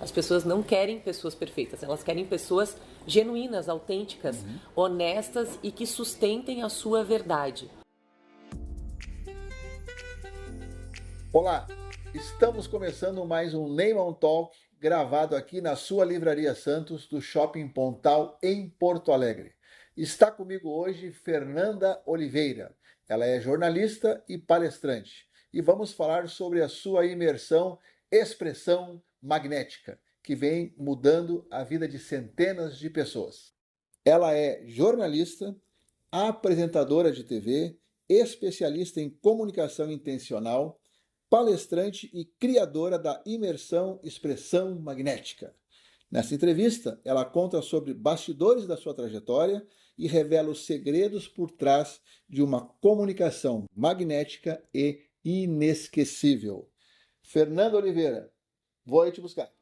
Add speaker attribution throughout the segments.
Speaker 1: As pessoas não querem pessoas perfeitas, elas querem pessoas genuínas, autênticas, honestas e que sustentem a sua verdade.
Speaker 2: Olá, estamos começando mais um Neyman Talk, gravado aqui na sua Livraria Santos, do Shopping Pontal, em Porto Alegre. Está comigo hoje Fernanda Oliveira. Ela é jornalista e palestrante. E vamos falar sobre a sua imersão Expressão Magnética, que vem mudando a vida de centenas de pessoas. Ela é jornalista, apresentadora de TV, especialista em comunicação intencional, palestrante e criadora da imersão Expressão Magnética. Nessa entrevista, ela conta sobre bastidores da sua trajetória e revela os segredos por trás de uma comunicação magnética e inesquecível. Fernanda Oliveira, vou aí te buscar.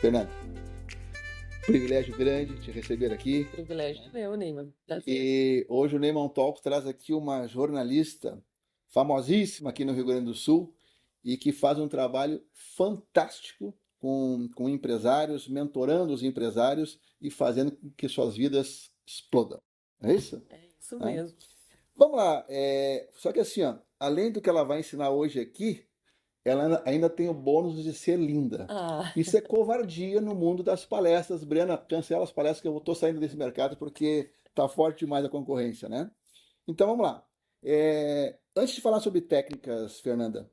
Speaker 2: Fernanda, privilégio grande te receber aqui.
Speaker 1: Privilégio é meu, Neyman.
Speaker 2: E hoje o Neyman Talk traz aqui uma jornalista famosíssima aqui no Rio Grande do Sul e que faz um trabalho fantástico com empresários, mentorando os empresários e fazendo com que suas vidas explodam. É isso?
Speaker 1: É isso mesmo.
Speaker 2: Vamos lá. Só que assim, ó, além do que ela vai ensinar hoje aqui, ela ainda tem o bônus de ser linda. Isso é covardia no mundo das palestras. Briana, cancela as palestras que eu estou saindo desse mercado porque está forte demais a concorrência, né? Então vamos lá. Antes de falar sobre técnicas, Fernanda,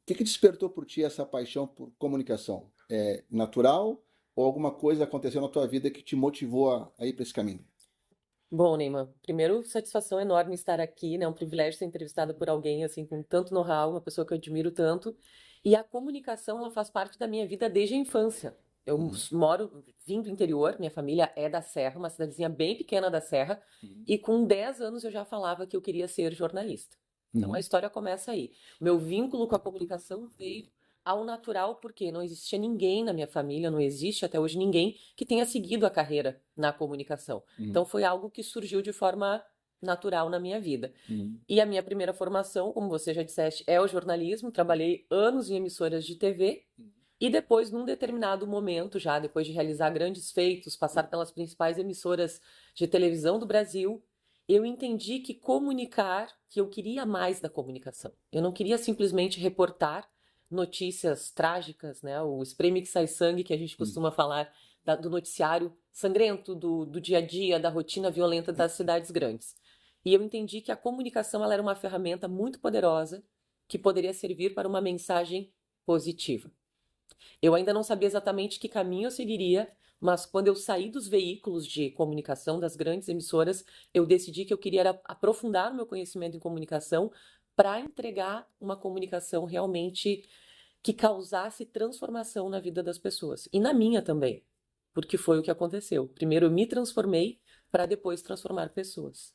Speaker 2: o que despertou por ti essa paixão por comunicação? É natural ou alguma coisa aconteceu na tua vida que te motivou a ir para esse caminho?
Speaker 1: Bom, Neyman, primeiro, satisfação enorme estar aqui, né? É um privilégio ser entrevistada por alguém assim com tanto know-how, uma pessoa que eu admiro tanto. E a comunicação, ela faz parte da minha vida desde a infância. Eu vim do interior, minha família é da Serra, uma cidadezinha bem pequena da Serra, e com 10 anos eu já falava que eu queria ser jornalista. Então a história começa aí. Meu vínculo com a comunicação veio ao natural, porque não existia ninguém na minha família, não existe até hoje ninguém que tenha seguido a carreira na comunicação. Então foi algo que surgiu de forma natural na minha vida. E a minha primeira formação, como você já disseste, é o jornalismo. Trabalhei anos em emissoras de TV e depois, num determinado momento, já depois de realizar grandes feitos, passar pelas principais emissoras de televisão do Brasil, eu entendi que que eu queria mais da comunicação. Eu não queria simplesmente reportar notícias trágicas, né? O espreme que sai sangue que a gente costuma falar do noticiário sangrento, do dia a dia, da rotina violenta das cidades grandes. E eu entendi que a comunicação ela era uma ferramenta muito poderosa que poderia servir para uma mensagem positiva. Eu ainda não sabia exatamente que caminho eu seguiria, mas quando eu saí dos veículos de comunicação, das grandes emissoras, eu decidi que eu queria aprofundar o meu conhecimento em comunicação para entregar uma comunicação realmente que causasse transformação na vida das pessoas. E na minha também, porque foi o que aconteceu. Primeiro eu me transformei para depois transformar pessoas.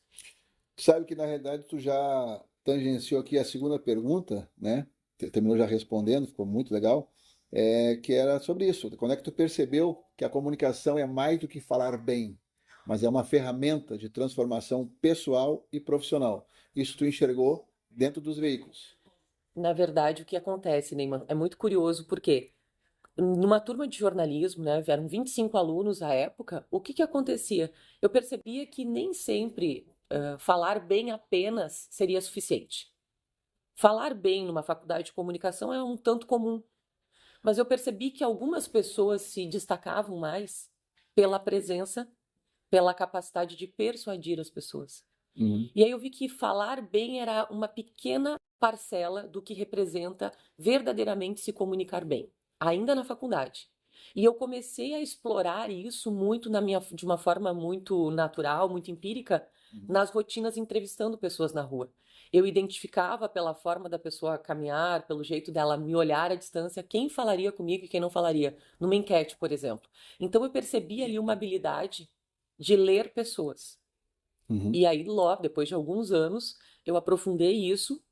Speaker 2: Sabe que na realidade tu já tangenciou aqui a segunda pergunta, né? Terminou já respondendo, ficou muito legal. Que era sobre isso. Quando é que tu percebeu que a comunicação é mais do que falar bem, mas é uma ferramenta de transformação pessoal e profissional? Isso tu enxergou dentro dos veículos.
Speaker 1: Na verdade, o que acontece, Neyman, é muito curioso, porque numa turma de jornalismo, né, vieram 25 alunos à época, o que acontecia? Eu percebia que nem sempre falar bem apenas seria suficiente. Falar bem numa faculdade de comunicação é um tanto comum, mas eu percebi que algumas pessoas se destacavam mais pela presença, pela capacidade de persuadir as pessoas. E aí eu vi que falar bem era uma pequena parcela do que representa verdadeiramente se comunicar bem, ainda na faculdade. E eu comecei a explorar isso muito de uma forma muito natural, muito empírica, nas rotinas entrevistando pessoas na rua. Eu identificava pela forma da pessoa caminhar, pelo jeito dela me olhar à distância, quem falaria comigo e quem não falaria, numa enquete, por exemplo. Então eu percebi ali uma habilidade de ler pessoas. E aí, logo, depois de alguns anos, eu aprofundei isso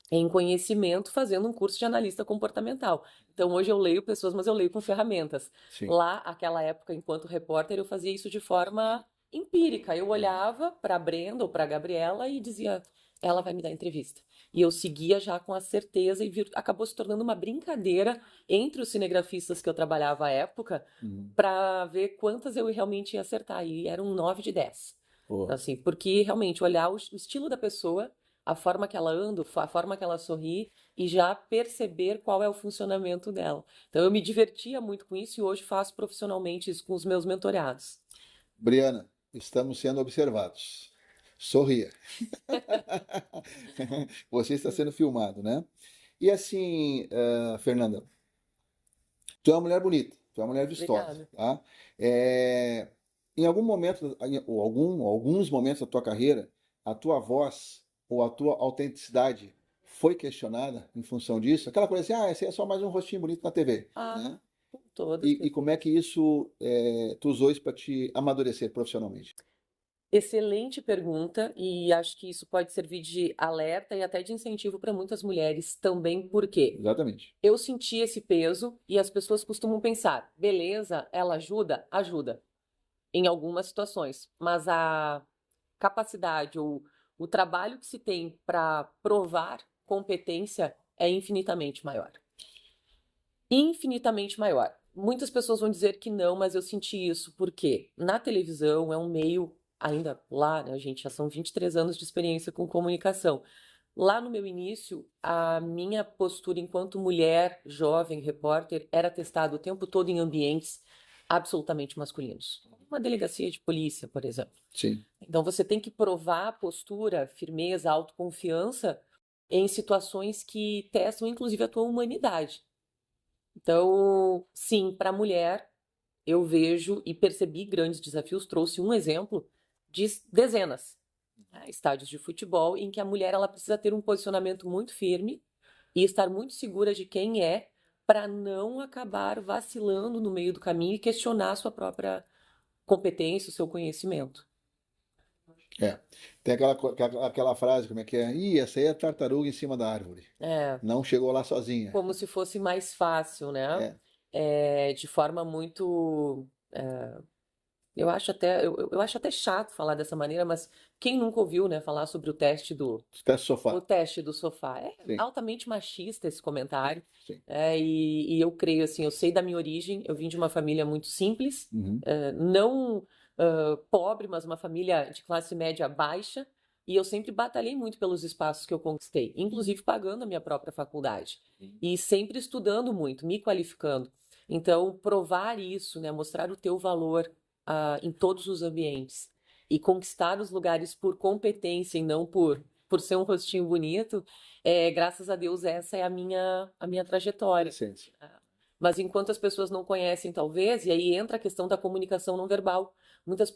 Speaker 1: em conhecimento fazendo um curso de analista comportamental. Então, hoje eu leio pessoas, mas eu leio com ferramentas.
Speaker 2: Sim.
Speaker 1: Lá, aquela época, enquanto repórter, eu fazia isso de forma empírica. Eu olhava para a Brenda ou para a Gabriela e dizia, ela vai me dar entrevista. E eu seguia já com a certeza acabou se tornando uma brincadeira entre os cinegrafistas que eu trabalhava à época
Speaker 2: Uhum.
Speaker 1: para ver quantas eu realmente ia acertar. E eram 9 de 10.
Speaker 2: Pô,
Speaker 1: Assim, porque realmente olhar o estilo da pessoa, a forma que ela anda, a forma que ela sorri e já perceber qual é o funcionamento dela. Então eu me divertia muito com isso e hoje faço profissionalmente isso com os meus mentoreados.
Speaker 2: Briana, estamos sendo observados. Sorria. Você está sendo filmado, né? E assim, Fernanda, tu é uma mulher bonita, tu é uma mulher vistosa,
Speaker 1: Obrigada.
Speaker 2: tá? É, em algum momento, ou alguns momentos da tua carreira, a tua voz ou a tua autenticidade foi questionada em função disso? Aquela coisa assim, esse é só mais um rostinho bonito na TV,
Speaker 1: Ah,
Speaker 2: né?
Speaker 1: com toda
Speaker 2: E
Speaker 1: certeza.
Speaker 2: como é que isso, tu usou isso para te amadurecer profissionalmente?
Speaker 1: Excelente pergunta, e acho que isso pode servir de alerta e até de incentivo para muitas mulheres também, porque
Speaker 2: Exatamente.
Speaker 1: eu senti esse peso e as pessoas costumam pensar, beleza, ela ajuda? Ajuda, em algumas situações, mas a capacidade ou o trabalho que se tem para provar competência é infinitamente maior. Infinitamente maior. Muitas pessoas vão dizer que não, mas eu senti isso porque na televisão é um meio, ainda lá, né, gente, já são 23 anos de experiência com comunicação. Lá no meu início, a minha postura enquanto mulher, jovem, repórter, era testada o tempo todo em ambientes absolutamente masculinos. Uma delegacia de polícia, por exemplo.
Speaker 2: Sim.
Speaker 1: Então você tem que provar postura, firmeza, autoconfiança em situações que testam inclusive a tua humanidade. Então, sim, para a mulher, eu vejo e percebi grandes desafios. Trouxe um exemplo de dezenas, né, estádios de futebol em que a mulher ela precisa ter um posicionamento muito firme e estar muito segura de quem é para não acabar vacilando no meio do caminho e questionar a sua própria competência, o seu conhecimento.
Speaker 2: É. Tem aquela frase, como é que é? Ih, essa aí é tartaruga em cima da árvore.
Speaker 1: É,
Speaker 2: Não chegou lá sozinha.
Speaker 1: como se fosse mais fácil, né?
Speaker 2: É.
Speaker 1: De forma muito. Eu acho até chato falar dessa maneira, mas quem nunca ouviu, né, falar sobre
Speaker 2: Teste
Speaker 1: o
Speaker 2: sofá.
Speaker 1: teste do sofá? É
Speaker 2: Sim,
Speaker 1: altamente machista esse comentário.
Speaker 2: sim.
Speaker 1: E eu creio assim, eu sei da minha origem, eu vim de uma família muito simples,
Speaker 2: Uhum.
Speaker 1: não pobre, mas uma família de classe média baixa, e eu sempre batalhei muito pelos espaços que eu conquistei, inclusive pagando a minha própria faculdade. E sempre estudando muito, me qualificando. Então, provar isso, né, mostrar o teu valor em todos os ambientes e conquistar os lugares por competência e não por ser um rostinho bonito, graças a Deus essa é a minha trajetória.
Speaker 2: Essência.
Speaker 1: Mas enquanto as pessoas não conhecem, talvez, e aí entra a questão da comunicação não verbal. Muitas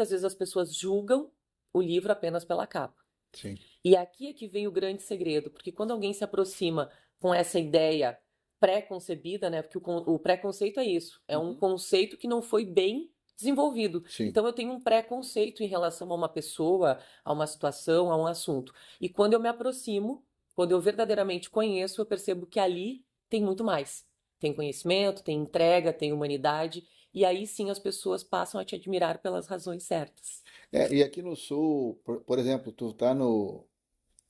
Speaker 1: vezes as pessoas julgam o livro apenas pela capa.
Speaker 2: Sim.
Speaker 1: E aqui é que vem o grande segredo, porque quando alguém se aproxima com essa ideia pré-concebida, né? Porque o preconceito é isso, é um
Speaker 2: Uhum.
Speaker 1: conceito que não foi bem desenvolvido.
Speaker 2: Sim.
Speaker 1: Então eu tenho um preconceito em relação a uma pessoa, a uma situação, a um assunto. E quando eu me aproximo, quando eu verdadeiramente conheço, eu percebo que ali tem muito mais. Tem conhecimento, tem entrega, tem humanidade, e aí sim as pessoas passam a te admirar pelas razões certas.
Speaker 2: E aqui no Sul, por exemplo, tu tá no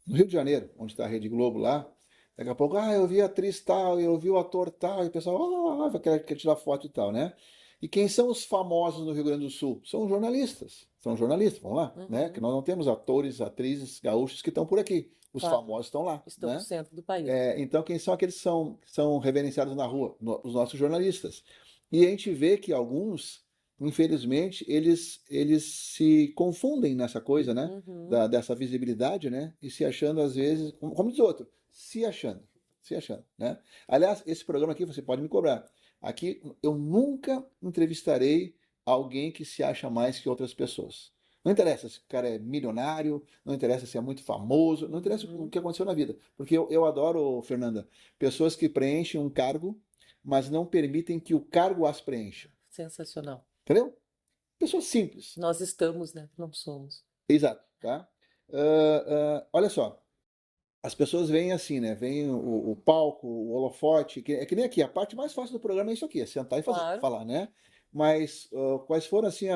Speaker 2: Rio de Janeiro, onde está a Rede Globo lá, daqui a pouco, eu vi a atriz tal, eu vi o ator tal, e o pessoal, quer tirar foto e tal, né? E quem são os famosos no Rio Grande do Sul? São jornalistas. São jornalistas, vamos lá, né? Que
Speaker 1: Uhum,
Speaker 2: nós não temos atores, atrizes gaúchos que estão por aqui. Os
Speaker 1: claro,
Speaker 2: famosos estão lá,
Speaker 1: estou no
Speaker 2: né?
Speaker 1: centro do país.
Speaker 2: Então, quem são aqueles que são reverenciados na rua? Os nossos jornalistas. E a gente vê que alguns, infelizmente, eles se confundem nessa coisa, né?
Speaker 1: Uhum.
Speaker 2: Dessa visibilidade, né? E se achando, às vezes, como diz o outro, se achando, né? Aliás, esse programa aqui você pode me cobrar. Aqui eu nunca entrevistarei alguém que se acha mais que outras pessoas. Não interessa se o cara é milionário, não interessa se é muito famoso, não interessa o
Speaker 1: Uhum.
Speaker 2: que aconteceu na vida. Porque eu adoro, Fernanda, pessoas que preenchem um cargo, mas não permitem que o cargo as preencha.
Speaker 1: Sensacional.
Speaker 2: Entendeu? Pessoas simples.
Speaker 1: Nós estamos, né? Não somos.
Speaker 2: Exato, tá? Olha só, as pessoas veem assim, né? Veem o palco, o holofote, é que nem aqui, a parte mais fácil do programa é isso aqui, é sentar e
Speaker 1: Claro.
Speaker 2: falar, né? mas quais foram assim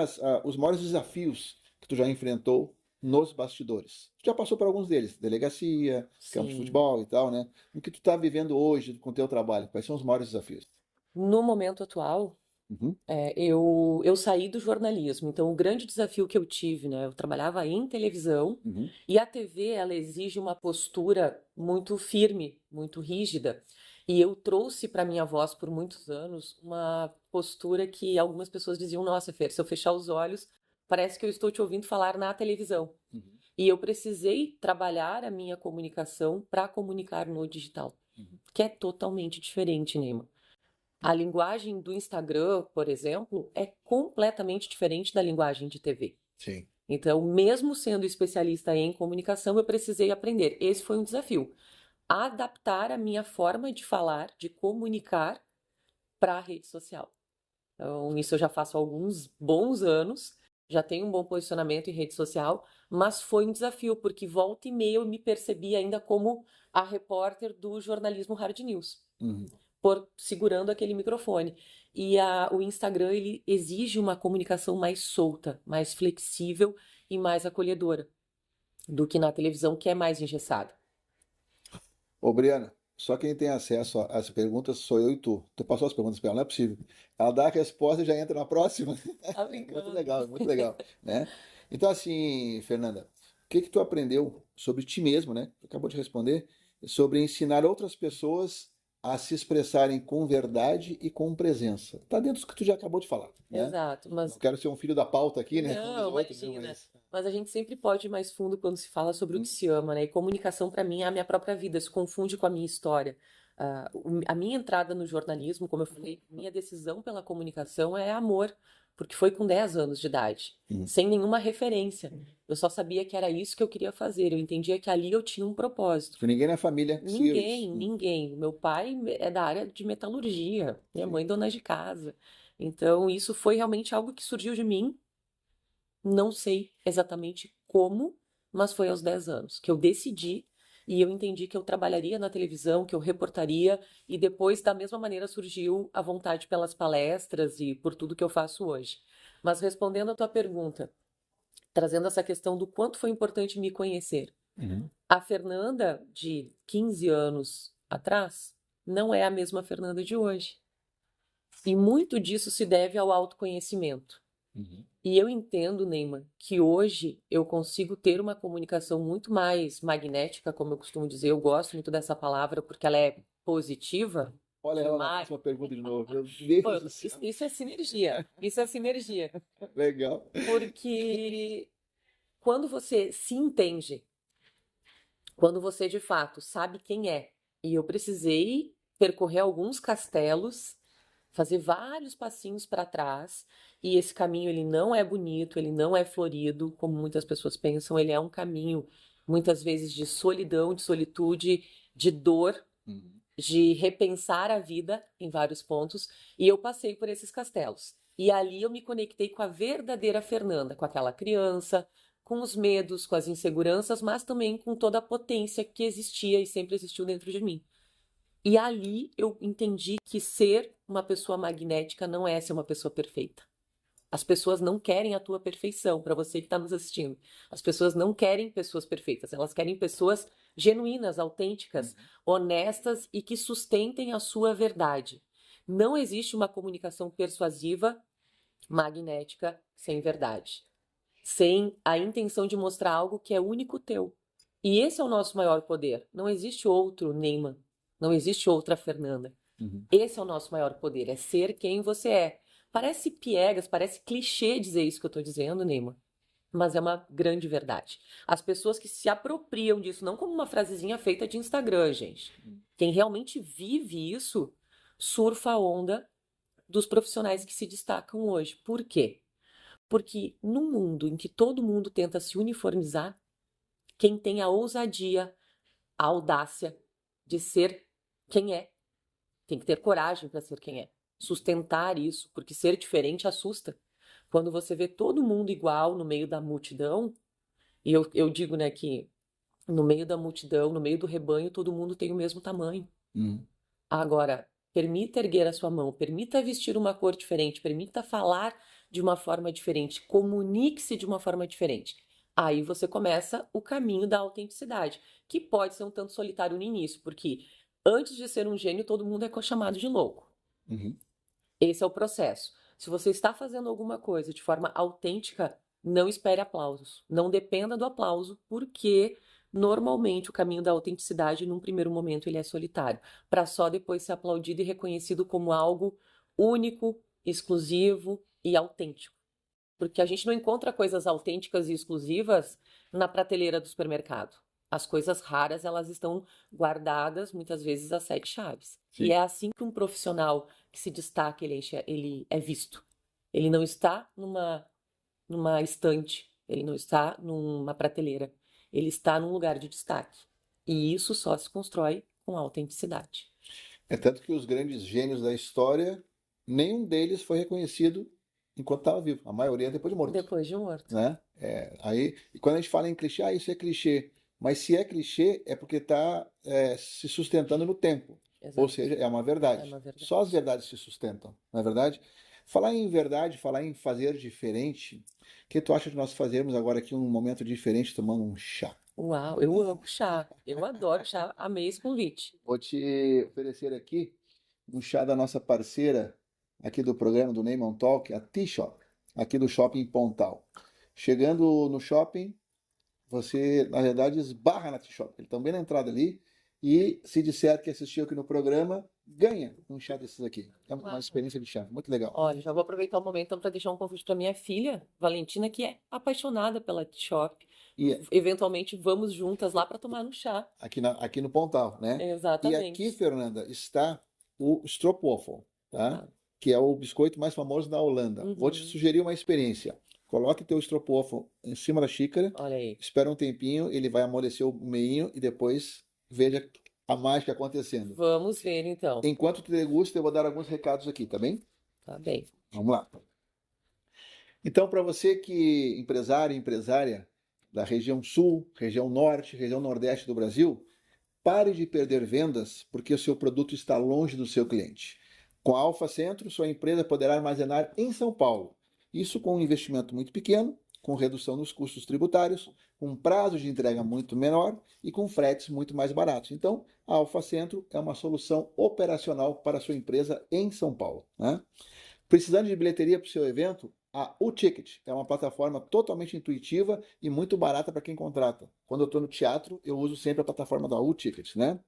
Speaker 2: os maiores desafios que tu já enfrentou nos bastidores? Tu já passou por alguns deles, delegacia, campo de
Speaker 1: Sim.
Speaker 2: futebol e tal, né? O que tu tá vivendo hoje com o teu trabalho? Quais são os maiores desafios?
Speaker 1: No momento atual,
Speaker 2: Uhum,
Speaker 1: eu saí do jornalismo, então o grande desafio que eu tive, né? Eu trabalhava em televisão
Speaker 2: uhum,
Speaker 1: e a TV, ela exige uma postura muito firme, muito rígida. E eu trouxe para minha voz por muitos anos uma postura que algumas pessoas diziam: Nossa, Fer, se eu fechar os olhos, parece que eu estou te ouvindo falar na televisão.
Speaker 2: uhum,
Speaker 1: E eu precisei trabalhar a minha comunicação para comunicar no digital,
Speaker 2: uhum.
Speaker 1: que é totalmente diferente, Neima. A linguagem do Instagram, por exemplo, é completamente diferente da linguagem de TV.
Speaker 2: Sim.
Speaker 1: Então, mesmo sendo especialista em comunicação, eu precisei aprender. Esse foi um desafio. Adaptar a minha forma de falar, de comunicar para a rede social. Então, isso eu já faço há alguns bons anos, já tenho um bom posicionamento em rede social, mas foi um desafio, porque volta e meia eu me percebi ainda como a repórter do jornalismo hard news
Speaker 2: Uhum.
Speaker 1: por segurando aquele microfone. O Instagram ele exige uma comunicação mais solta, mais flexível e mais acolhedora do que na televisão, que é mais engessada.
Speaker 2: Ô, Briana, só quem tem acesso às perguntas sou eu e tu. Tu passou as perguntas para ela, não é possível. Ela dá a resposta e já entra na próxima.
Speaker 1: Tá brincando?
Speaker 2: Muito legal, né? Então, assim, Fernanda, o que que tu aprendeu sobre ti mesmo, né? Tu acabou de responder, sobre ensinar outras pessoas a se expressarem com verdade e com presença. Tá dentro do que tu já acabou de falar, né?
Speaker 1: Exato,
Speaker 2: Não
Speaker 1: mas
Speaker 2: quero ser um filho da pauta aqui, né? Como diz
Speaker 1: não,
Speaker 2: o outro, né?
Speaker 1: imagina.
Speaker 2: Mas...
Speaker 1: Mas a gente sempre pode ir mais fundo quando se fala sobre o que se ama, né? E comunicação, para mim, é a minha própria vida, se confunde com a minha história. A minha entrada no jornalismo, como eu falei, minha decisão pela comunicação é amor, porque foi com 10 anos de idade,
Speaker 2: Hum.
Speaker 1: sem nenhuma referência. Eu só sabia que era isso que eu queria fazer, eu entendia que ali eu tinha um propósito.
Speaker 2: Ninguém na família seguiu isso.
Speaker 1: Ninguém, ninguém. Meu pai é da área de metalurgia, minha
Speaker 2: Sim.
Speaker 1: mãe dona de casa. Então, isso foi realmente algo que surgiu de mim, não sei exatamente como, mas foi aos 10 anos que eu decidi e eu entendi que eu trabalharia na televisão, que eu reportaria, e depois, da mesma maneira, surgiu a vontade pelas palestras e por tudo que eu faço hoje. Mas respondendo a tua pergunta, trazendo essa questão do quanto foi importante me conhecer.
Speaker 2: Uhum.
Speaker 1: A Fernanda de 15 anos atrás não é a mesma Fernanda de hoje. E muito disso se deve ao autoconhecimento.
Speaker 2: Uhum.
Speaker 1: E eu entendo, Neyman, que hoje eu consigo ter uma comunicação muito mais magnética, como eu costumo dizer. Eu gosto muito dessa palavra porque ela é positiva
Speaker 2: Olha ela na
Speaker 1: demais.
Speaker 2: próxima pergunta de novo. Meu
Speaker 1: Pô,
Speaker 2: Deus do
Speaker 1: isso,
Speaker 2: céu.
Speaker 1: isso é sinergia. Isso é sinergia.
Speaker 2: Legal.
Speaker 1: Porque quando você se entende, quando você de fato sabe quem é, e eu precisei percorrer alguns castelos, fazer vários passinhos para trás, e esse caminho ele não é bonito, ele não é florido, como muitas pessoas pensam, ele é um caminho muitas vezes de solidão, de solitude, de dor,
Speaker 2: Uhum.
Speaker 1: de repensar a vida em vários pontos, e eu passei por esses castelos. E ali eu me conectei com a verdadeira Fernanda, com aquela criança, com os medos, com as inseguranças, mas também com toda a potência que existia e sempre existiu dentro de mim. E ali eu entendi que ser uma pessoa magnética não é ser uma pessoa perfeita. As pessoas não querem a tua perfeição, para você que está nos assistindo. As pessoas não querem pessoas perfeitas, elas querem pessoas genuínas, autênticas, honestas e que sustentem a sua verdade. Não existe uma comunicação persuasiva, magnética, sem verdade, sem a intenção de mostrar algo que é único teu. E esse é o nosso maior poder. Não existe outro Neyman, não existe outra Fernanda.
Speaker 2: Uhum.
Speaker 1: Esse é o nosso maior poder, é ser quem você é. Parece piegas, parece clichê dizer isso que eu estou dizendo, Neyman, mas é uma grande verdade. As pessoas que se apropriam disso, não como uma frasezinha feita de Instagram, gente. Quem realmente vive isso, surfa a onda dos profissionais que se destacam hoje. Por quê? Porque num mundo em que todo mundo tenta se uniformizar, quem tem a ousadia, a audácia de ser quem é, tem que ter coragem para ser quem é. Sustentar isso, porque ser diferente assusta. Quando você vê todo mundo igual no meio da multidão, e eu digo, né, que no meio da multidão, no meio do rebanho, todo mundo tem o mesmo tamanho.
Speaker 2: Uhum.
Speaker 1: Agora, permita erguer a sua mão, permita vestir uma cor diferente, permita falar de uma forma diferente, comunique-se de uma forma diferente. Aí você começa o caminho da autenticidade, que pode ser um tanto solitário no início, porque antes de ser um gênio, todo mundo é chamado de louco.
Speaker 2: Uhum.
Speaker 1: Esse é o processo. Se você está fazendo alguma coisa de forma autêntica, não espere aplausos. Não dependa do aplauso, porque normalmente o caminho da autenticidade, num primeiro momento, ele é solitário, para só depois ser aplaudido e reconhecido como algo único, exclusivo e autêntico. Porque a gente não encontra coisas autênticas e exclusivas na prateleira do supermercado. As coisas raras, elas estão guardadas, muitas vezes, às sete chaves.
Speaker 2: Sim.
Speaker 1: E é assim que um profissional que se destaca, ele é visto. Ele não está numa estante, ele não está numa prateleira. Ele está num lugar de destaque. E isso só se constrói com autenticidade.
Speaker 2: É tanto que os grandes gênios da história, nenhum deles foi reconhecido enquanto estava vivo. A maioria depois de morto,
Speaker 1: Depois de morto.
Speaker 2: né? Aí, e quando a gente fala em clichê, isso é clichê. Mas se é clichê, é porque está se sustentando no tempo. Ou
Speaker 1: Exato.
Speaker 2: seja, é uma
Speaker 1: É
Speaker 2: verdade.
Speaker 1: uma verdade.
Speaker 2: Só as verdades se sustentam, não é verdade? Falar em verdade, falar em fazer diferente, o que tu acha de nós fazermos agora aqui um momento diferente, tomando um chá?
Speaker 1: Uau, eu amo chá. Eu adoro chá. Amei esse convite.
Speaker 2: Vou te oferecer aqui um chá da nossa parceira aqui do programa do Neyman Talk, a T-Shop, aqui do Shopping Pontal. Chegando no shopping, você, na verdade, esbarra na T-Shop. Eles estão bem na entrada ali. E se disser que assistiu aqui no programa, ganha um chá desses aqui. É uma
Speaker 1: Uau.
Speaker 2: experiência de chá, muito legal.
Speaker 1: Olha, já vou aproveitar o momento então para deixar um convite para minha filha, Valentina, que é apaixonada pela shop.
Speaker 2: E
Speaker 1: Eventualmente vamos juntas lá para tomar um chá.
Speaker 2: aqui no Pontal, né? E aqui,
Speaker 1: Exatamente.
Speaker 2: Fernanda, está o Stroopwafel, tá?
Speaker 1: Opa.
Speaker 2: Que é o biscoito mais famoso da Holanda. Vou te
Speaker 1: Uhum.
Speaker 2: sugerir uma experiência. Coloque teu Stroopwafel em cima da xícara,
Speaker 1: Olha aí.
Speaker 2: espera um tempinho, ele vai amolecer o meinho e depois veja a mágica acontecendo.
Speaker 1: Vamos ver então.
Speaker 2: Enquanto tu degusta, eu vou dar alguns recados aqui, tá bem?
Speaker 1: Tá bem.
Speaker 2: Vamos lá. Então, para você que empresário e empresária da região sul, região norte, região nordeste do Brasil, pare de perder vendas porque o seu produto está longe do seu cliente. Com a Alfa Centro, sua empresa poderá armazenar em São Paulo. Isso com um investimento muito pequeno, com redução nos custos tributários, com um prazo de entrega muito menor e com fretes muito mais baratos. Então, a Alfa Centro é uma solução operacional para a sua empresa em São Paulo, né? Precisando de bilheteria para o seu evento? A UTicket é uma plataforma totalmente intuitiva e muito barata para quem contrata. Quando eu estou no teatro, eu uso sempre a plataforma da UTicket, né?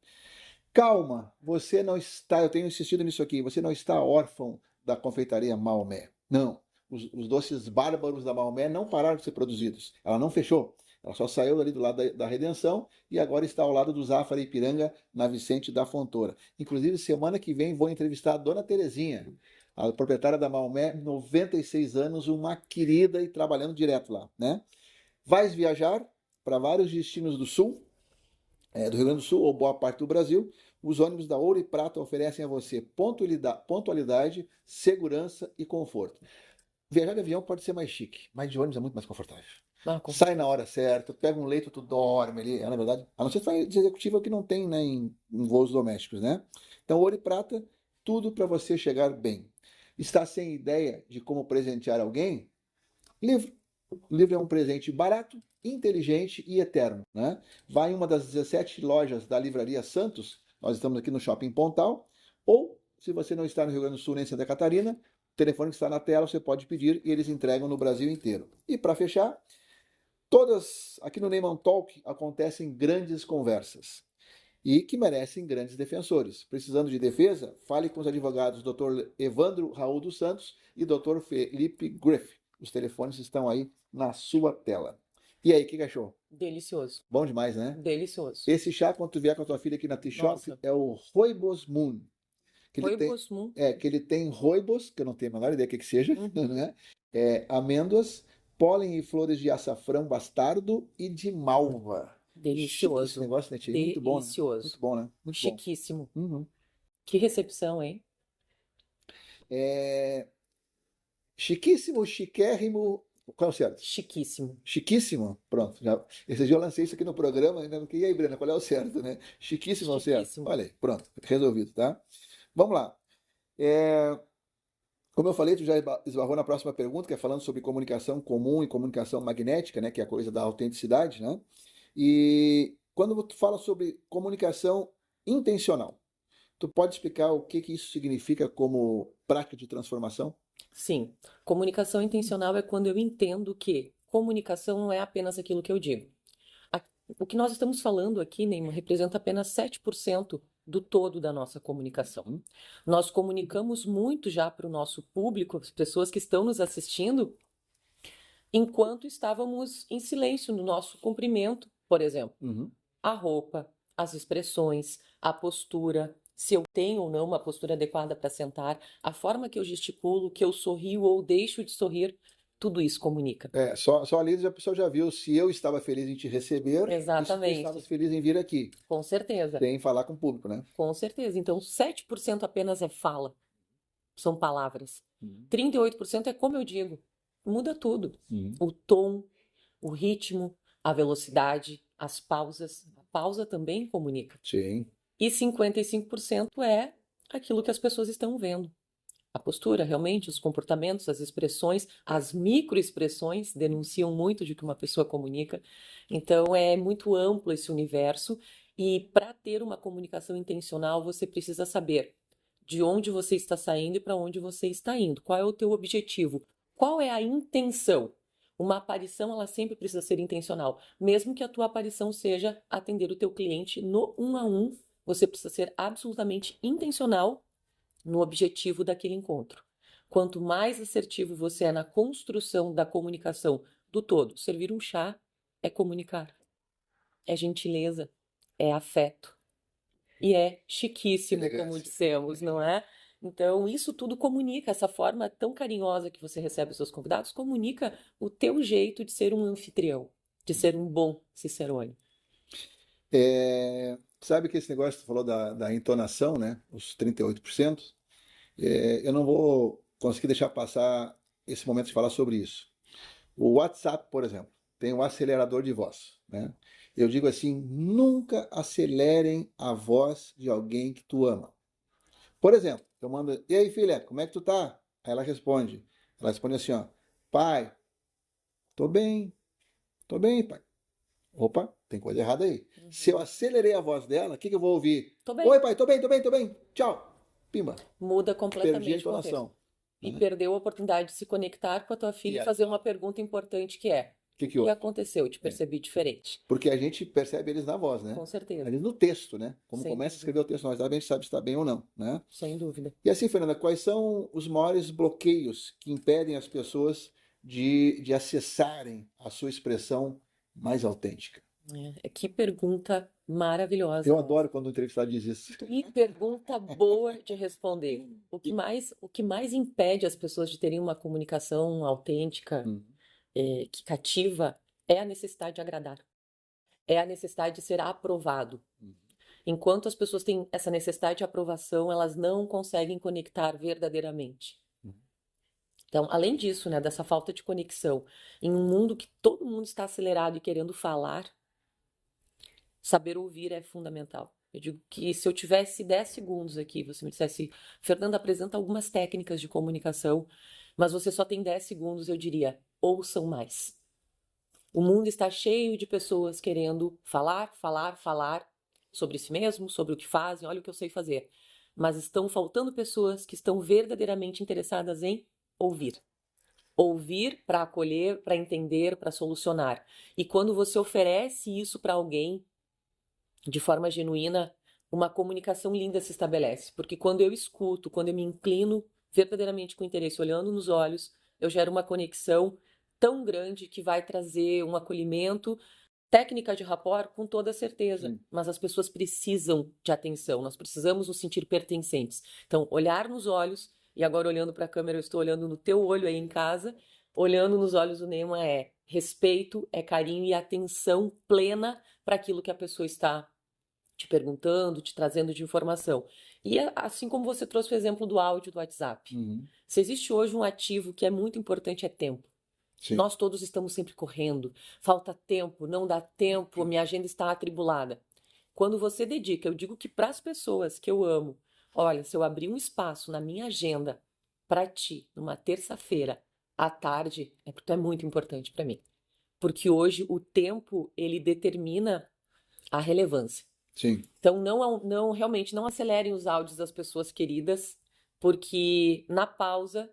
Speaker 2: Calma, você não está, eu tenho insistido nisso aqui, você não está órfão da confeitaria Maomé. Não, os doces bárbaros da Maomé não pararam de ser produzidos. Ela não fechou. Ela só saiu ali do lado da Redenção e agora está ao lado do Zafra Ipiranga, na Vicente da Fontoura. Inclusive, semana que vem vou entrevistar a Dona Terezinha, a proprietária da Maomé, 96 anos, uma querida e trabalhando direto lá, né? Vais viajar para vários destinos do Sul, do Rio Grande do Sul ou boa parte do Brasil, os ônibus da Ouro e Prata oferecem a você pontualidade, segurança e conforto. Viajar de avião pode ser mais chique, mas de ônibus é muito mais confortável. Sai na hora certa, pega um leito, tu dorme ali, na verdade, a não ser que vai de executiva que não tem, né, em voos domésticos, né? Então, Ouro e Prata, tudo para você chegar bem. Está sem ideia de como presentear alguém? Livro. Livro é um presente barato, inteligente e eterno, né? Vai em uma das 17 lojas da Livraria Santos, nós estamos aqui no Shopping Pontal, ou se você não está no Rio Grande do Sul nem em Santa Catarina, o telefone que está na tela você pode pedir e eles entregam no Brasil inteiro. E para fechar, todas aqui no Neyman Talk acontecem grandes conversas e que merecem grandes defensores. Precisando de defesa, fale com os advogados Dr. Evandro Raul dos Santos e Dr. Felipe Griff. Os telefones estão aí na sua tela. E aí, o que achou?
Speaker 1: Delicioso.
Speaker 2: Bom demais, né?
Speaker 1: Delicioso.
Speaker 2: Esse chá, quando tu vier com a tua filha aqui na T-Shop,
Speaker 1: Nossa.
Speaker 2: é o Rooibos Moon.
Speaker 1: Rooibos Moon.
Speaker 2: Que ele tem rooibos, que eu não tenho a menor ideia do que seja,
Speaker 1: Uhum.
Speaker 2: né? Amêndoas, pólen e flores de açafrão bastardo e de malva.
Speaker 1: Delicioso.
Speaker 2: Esse negócio, né, tia? Muito bom, né?
Speaker 1: Delicioso.
Speaker 2: Muito bom, né? Muito
Speaker 1: Chiquíssimo.
Speaker 2: bom. Uhum.
Speaker 1: Que recepção, hein?
Speaker 2: Chiquíssimo, chiquérrimo. Qual é o certo?
Speaker 1: Chiquíssimo.
Speaker 2: Chiquíssimo? Pronto. Esse dia eu lancei isso aqui no programa, ainda não. E aí, Brena, qual é o certo, né? Chiquíssimo é o certo?
Speaker 1: Chiquíssimo.
Speaker 2: Olha aí, pronto. Resolvido, tá? Vamos lá. É, Como eu falei, tu já esbarrou na próxima pergunta, que é falando sobre comunicação comum e comunicação magnética, né, que é a coisa da autenticidade, né? E quando tu fala sobre comunicação intencional, tu pode explicar o que que isso significa como prática de transformação?
Speaker 1: Sim, comunicação intencional é quando eu entendo que comunicação não é apenas aquilo que eu digo. A- O que nós estamos falando aqui, Neymar, representa apenas 7% do todo da nossa comunicação. Nós comunicamos muito já para o nosso público, as pessoas que estão nos assistindo, enquanto estávamos em silêncio no nosso cumprimento, por exemplo.
Speaker 2: Uhum.
Speaker 1: A roupa, as expressões, a postura, se eu tenho ou não uma postura adequada para sentar, a forma que eu gesticulo, que eu sorrio ou deixo de sorrir, tudo isso comunica.
Speaker 2: Só ali a pessoa já viu se eu estava feliz em te receber e se tu estavas
Speaker 1: Exatamente,
Speaker 2: feliz em vir aqui,
Speaker 1: com certeza,
Speaker 2: sem falar com o público, né?
Speaker 1: com certeza. Então, 7% apenas é fala, são palavras.
Speaker 2: Uhum.
Speaker 1: 38% é como eu digo, muda tudo.
Speaker 2: Uhum.
Speaker 1: O tom, o ritmo, a velocidade, as pausas. A pausa também comunica.
Speaker 2: Sim.
Speaker 1: E 55% é aquilo que as pessoas estão vendo. A postura, realmente, os comportamentos, as expressões, as microexpressões denunciam muito de que uma pessoa comunica. Então, é muito amplo esse universo. E para ter uma comunicação intencional, você precisa saber de onde você está saindo e para onde você está indo. Qual é o teu objetivo? Qual é a intenção? Uma aparição, ela sempre precisa ser intencional. Mesmo que a tua aparição seja atender o teu cliente no 1 a 1, você precisa ser absolutamente intencional no objetivo daquele encontro. Quanto mais assertivo você é na construção da comunicação do todo, servir um chá é comunicar, é gentileza, é afeto e é chiquíssimo, como
Speaker 2: Elegância.
Speaker 1: dissemos, não é? Então, isso tudo comunica, essa forma tão carinhosa que você recebe os seus convidados, comunica o teu jeito de ser um anfitrião, de ser um bom cicerone.
Speaker 2: Sabe que esse negócio que tu falou da entonação, né? Os 38%, eu não vou conseguir deixar passar esse momento de falar sobre isso. O WhatsApp, por exemplo, tem um acelerador de voz, né? Eu digo assim, nunca acelerem a voz de alguém que tu ama. Por exemplo, eu mando, e aí, filha, como é que tu tá? Aí ela responde assim, ó, pai, tô bem, pai. Opa, tem coisa errada aí. Se eu acelerei a voz dela, o que que eu vou ouvir?
Speaker 1: Tô bem.
Speaker 2: Oi, pai, tô bem, tchau. Pimba,
Speaker 1: Muda
Speaker 2: perdi a
Speaker 1: completamente o contexto.
Speaker 2: entonação.
Speaker 1: E
Speaker 2: Né?
Speaker 1: perdeu a oportunidade de se conectar com a tua filha
Speaker 2: E
Speaker 1: e
Speaker 2: aí,
Speaker 1: fazer uma pergunta importante que é:
Speaker 2: o que
Speaker 1: o
Speaker 2: que
Speaker 1: que
Speaker 2: houve?
Speaker 1: aconteceu? Eu te
Speaker 2: É.
Speaker 1: percebi diferente.
Speaker 2: Porque a gente percebe eles na voz, né?
Speaker 1: Com certeza,
Speaker 2: Eles no texto, né? Como
Speaker 1: sem
Speaker 2: começa a
Speaker 1: dúvida,
Speaker 2: escrever o texto, nós a gente sabe se está bem ou não, né?
Speaker 1: sem dúvida.
Speaker 2: E assim, Fernanda, quais são os maiores bloqueios que impedem as pessoas de acessarem a sua expressão mais autêntica?
Speaker 1: Que pergunta maravilhosa
Speaker 2: Eu
Speaker 1: essa.
Speaker 2: adoro quando o entrevistado diz isso.
Speaker 1: Que pergunta boa de responder. O que mais impede as pessoas de terem uma comunicação autêntica,
Speaker 2: Hum,
Speaker 1: que cativa, é a necessidade de agradar. É a necessidade de ser aprovado.
Speaker 2: hum,
Speaker 1: Enquanto as pessoas têm essa necessidade de aprovação, elas não conseguem conectar verdadeiramente.
Speaker 2: hum.
Speaker 1: Então, além disso, né, dessa falta de conexão, em um mundo que todo mundo está acelerado e querendo falar, saber ouvir é fundamental. Eu digo que se eu tivesse 10 segundos aqui, você me dissesse, Fernanda, apresenta algumas técnicas de comunicação, mas você só tem 10 segundos, eu diria, ouçam mais. O mundo está cheio de pessoas querendo falar, falar, falar sobre si mesmo, sobre o que fazem, olha o que eu sei fazer. Mas estão faltando pessoas que estão verdadeiramente interessadas em ouvir. Ouvir para acolher, para entender, para solucionar. E quando você oferece isso para alguém de forma genuína, uma comunicação linda se estabelece. Porque quando eu escuto, quando eu me inclino verdadeiramente com interesse, olhando nos olhos, eu gero uma conexão tão grande que vai trazer um acolhimento, técnica de rapport, com toda certeza.
Speaker 2: Sim.
Speaker 1: Mas as pessoas precisam de atenção, nós precisamos nos sentir pertencentes. Então, olhar nos olhos, e agora olhando para a câmera, eu estou olhando no teu olho aí em casa, olhando nos olhos do Nema é respeito, é carinho e atenção plena para aquilo que a pessoa está te perguntando, te trazendo de informação. E assim como você trouxe o exemplo do áudio do WhatsApp.
Speaker 2: Uhum.
Speaker 1: Se existe hoje um ativo que é muito importante, é tempo.
Speaker 2: Sim.
Speaker 1: Nós todos estamos sempre correndo. Falta tempo, não dá tempo, minha agenda está atribulada. Quando você dedica, eu digo que para as pessoas que eu amo, olha, se eu abrir um espaço na minha agenda para ti, numa terça-feira, à tarde, é porque tu é muito importante para mim. Porque hoje o tempo, ele determina a relevância.
Speaker 2: Sim.
Speaker 1: Então, não, realmente, não acelerem os áudios das pessoas queridas, porque na pausa,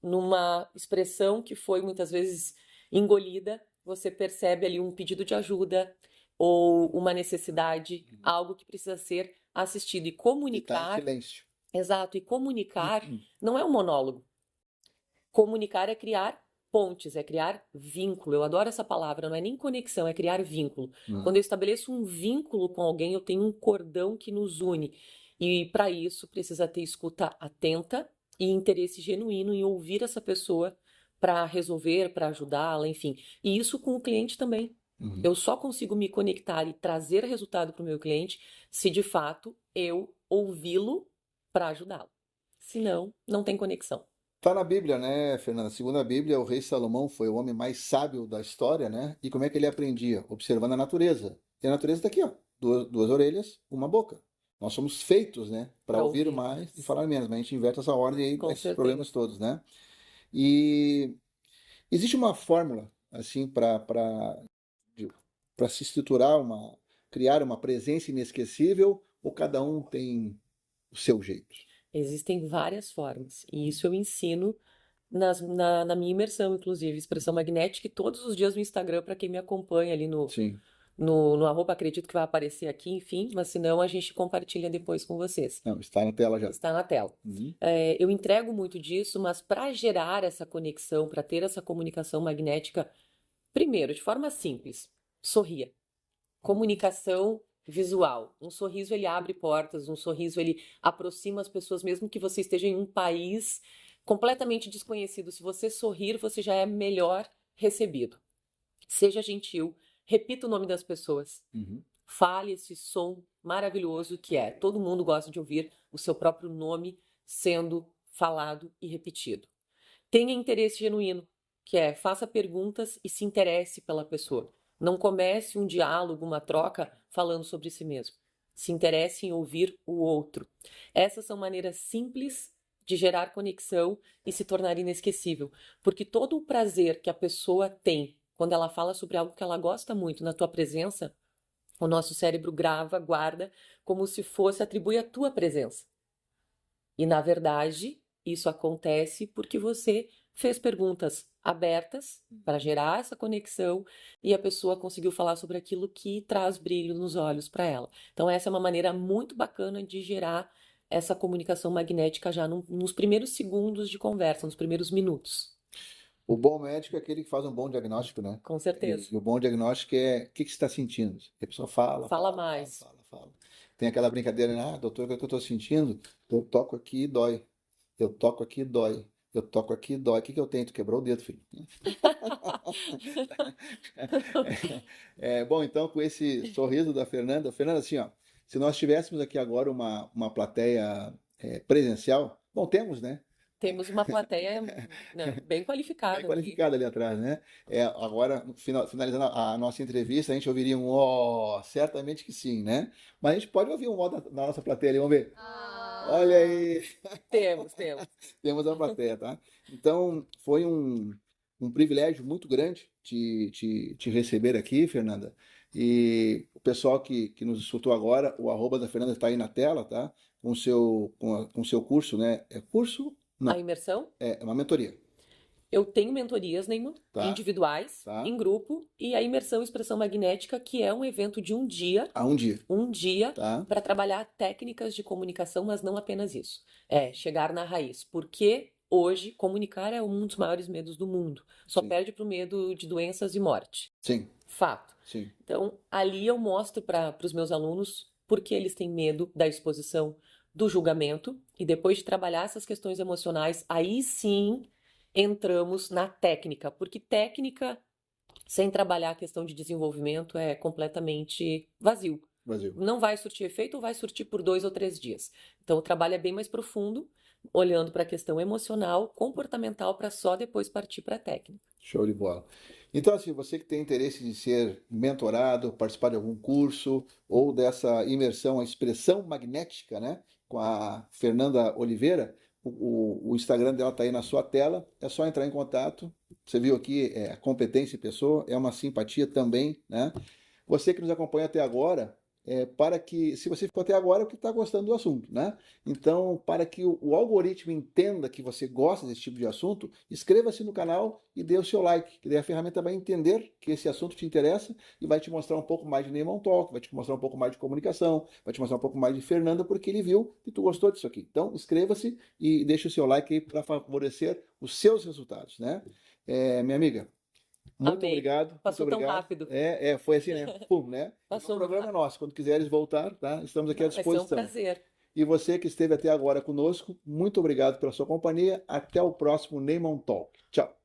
Speaker 1: numa expressão que foi muitas vezes engolida, você percebe ali um pedido de ajuda ou uma necessidade, algo que precisa ser assistido. E
Speaker 2: E tá em
Speaker 1: comunicar,
Speaker 2: silêncio.
Speaker 1: exato, e comunicar não é um monólogo. Comunicar é criar pontes, é criar vínculo. Eu adoro essa palavra, não é nem conexão, é criar vínculo. Quando eu estabeleço um vínculo com alguém, eu tenho um cordão que nos une. E para isso precisa ter escuta atenta e interesse genuíno em ouvir essa pessoa para resolver, para ajudá-la, enfim. E isso com o cliente também. Eu só consigo me conectar e trazer resultado para o meu cliente se de fato eu ouvi-lo para ajudá-lo. Senão, não tem conexão.
Speaker 2: Tá na Bíblia, né, Fernanda? Segundo a Bíblia, o rei Salomão foi o homem mais sábio da história, né? E como é que ele aprendia? Observando a natureza. E a natureza está aqui, ó. Duas orelhas, uma boca. Nós somos feitos, né, para
Speaker 1: Para
Speaker 2: ouvir
Speaker 1: ouvir
Speaker 2: mais e
Speaker 1: mais.
Speaker 2: falar menos, mas a gente inverte essa ordem aí,
Speaker 1: Com
Speaker 2: esses
Speaker 1: certeza.
Speaker 2: problemas todos, né? E existe uma fórmula, assim, para se estruturar criar uma presença inesquecível, ou cada um tem o seu jeito?
Speaker 1: Existem várias formas, e isso eu ensino na minha imersão, inclusive, expressão magnética, e todos os dias no Instagram, para quem me acompanha ali
Speaker 2: Sim.
Speaker 1: no arroba, acredito que vai aparecer aqui, enfim, mas se não, a gente compartilha depois com vocês.
Speaker 2: Não, está na tela já.
Speaker 1: Está na tela. Eu entrego muito disso, mas para gerar essa conexão, para ter essa comunicação magnética, primeiro, de forma simples, sorria. Comunicação visual. Um sorriso ele abre portas, um sorriso ele aproxima as pessoas, mesmo que você esteja em um país completamente desconhecido. Se você sorrir, você já é melhor recebido. Seja gentil, repita o nome das pessoas. Fale esse som maravilhoso que é. Todo mundo gosta de ouvir o seu próprio nome sendo falado e repetido. Tenha interesse genuíno, que é faça perguntas e se interesse pela pessoa. Não comece um diálogo, uma troca falando sobre si mesmo. Se interesse em ouvir o outro. Essas são maneiras simples de gerar conexão e se tornar inesquecível. Porque todo o prazer que a pessoa tem quando ela fala sobre algo que ela gosta muito na tua presença, o nosso cérebro grava, guarda, como se fosse, atribui a tua presença. E, na verdade, isso acontece porque você fez perguntas abertas para gerar essa conexão e a pessoa conseguiu falar sobre aquilo que traz brilho nos olhos para ela. Então, essa é uma maneira muito bacana de gerar essa comunicação magnética já nos primeiros segundos de conversa, nos primeiros minutos.
Speaker 2: O bom médico é aquele que faz um bom diagnóstico, né?
Speaker 1: Com certeza.
Speaker 2: E o bom diagnóstico é o que você está sentindo. E a pessoa
Speaker 1: Fala mais.
Speaker 2: fala. Tem aquela brincadeira, né? Ah, doutor, o que eu estou sentindo? Eu toco aqui e dói. Eu toco aqui e dói. Eu toco aqui e dói. O que que eu tenho? Tu quebrou o dedo, filho. Bom, então, com esse sorriso da Fernanda. Fernanda, assim, ó, se nós tivéssemos aqui agora uma plateia presencial, bom, temos, né?
Speaker 1: Temos uma plateia, né, bem
Speaker 2: Bem
Speaker 1: qualificada aqui.
Speaker 2: qualificada ali atrás, né? Agora, finalizando a nossa entrevista, a gente ouviria um ó, certamente que sim, né? Mas a gente pode ouvir um ó da nossa plateia ali, vamos ver. Olha aí,
Speaker 1: Temos.
Speaker 2: temos a plateia, tá? Então, foi um privilégio muito grande te receber aqui, Fernanda. E o pessoal que nos escutou agora, o arroba da Fernanda está aí na tela, tá? Com o seu curso, né? É curso?
Speaker 1: A
Speaker 2: Não,
Speaker 1: imersão?
Speaker 2: é uma mentoria,
Speaker 1: Eu tenho mentorias, Neymar,
Speaker 2: tá?
Speaker 1: individuais,
Speaker 2: Tá?
Speaker 1: em grupo, e a imersão expressão magnética, que é um evento de um dia
Speaker 2: Há um dia, tá?
Speaker 1: para trabalhar técnicas de comunicação, mas não apenas isso. É chegar na raiz. Porque hoje comunicar é um dos maiores medos do mundo. Só
Speaker 2: Sim.
Speaker 1: perde para o medo de doenças e morte.
Speaker 2: Sim,
Speaker 1: Fato.
Speaker 2: sim.
Speaker 1: Então, ali eu mostro para os meus alunos por que eles têm medo da exposição, do julgamento, e depois de trabalhar essas questões emocionais, aí sim entramos na técnica, porque técnica sem trabalhar a questão de desenvolvimento é completamente vazio.
Speaker 2: Brasil.
Speaker 1: Não vai surtir efeito ou vai surtir por 2 ou 3 dias. Então, o trabalho é bem mais profundo, olhando para a questão emocional, comportamental, para só depois partir para a técnica.
Speaker 2: Show de bola. Então, assim, você que tem interesse de ser mentorado, participar de algum curso ou dessa imersão, a expressão magnética, né? com a Fernanda Oliveira. O Instagram dela está aí na sua tela, é só entrar em contato. Você viu aqui, competência em pessoa, é uma simpatia também, né? Você que nos acompanha até agora, para que, se você ficou até agora, é porque está gostando do assunto, né? Então, para que o algoritmo entenda que você gosta desse tipo de assunto, inscreva-se no canal e dê o seu like, que daí a ferramenta vai entender que esse assunto te interessa e vai te mostrar um pouco mais de Neyman Talk, vai te mostrar um pouco mais de comunicação, vai te mostrar um pouco mais de Fernanda, porque ele viu que tu gostou disso aqui. Então, inscreva-se e deixe o seu like aí para favorecer os seus resultados, né? Minha amiga, muito
Speaker 1: Amei.
Speaker 2: obrigado, muito
Speaker 1: Passou tão
Speaker 2: obrigado.
Speaker 1: rápido.
Speaker 2: Foi assim, né? Pum, né? O
Speaker 1: Passou muito
Speaker 2: programa é
Speaker 1: rápido.
Speaker 2: nosso. Quando quiseres voltar, tá? Estamos aqui à
Speaker 1: Não, vai ser um
Speaker 2: disposição.
Speaker 1: prazer.
Speaker 2: E você que esteve até agora conosco, muito obrigado pela sua companhia. Até o próximo Neyman Talk. Tchau.